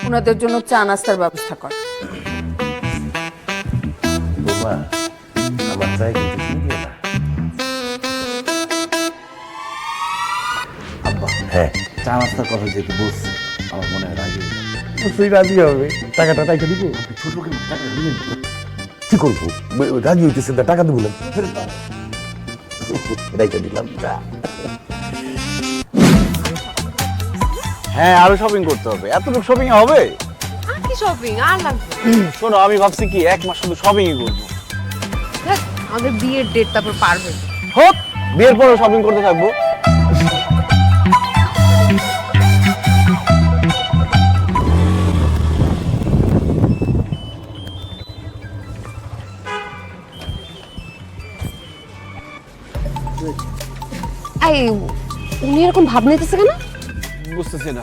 ওনাদের জন্য চা নাস্তার ব্যবস্থা কর। বৌমা আমার চাই কিন্তু চিনিও না। আব্বা হ্যাঁ চা নাস্তার কথা যেহেতু বলছি আমার মনে হয় রাজি হয়ে যাবে। তুই রাজি হবে, টাকাটা টাকা দিব। ছোট লোকের টাকা দিলেন কি করবো, রাজি হইতেছে না, টাকা দেবো না, টাকা দিলাম। হ্যাঁ আরো শপিং করতে হবে, এতটুকু শপিং হবে? আর কি শপিং আর লাগবে? শোনো আমি ভাবছি কি এক মাস শুধু শপিংই করবো। দেখ, আমাদের বিয়ের ডেট তারপর পারবে। হোক, বিয়ের পরেও শপিং করতে থাকবো। এই উনি এরকম ভাব নিতেছে কেন? বুঝতেছি না।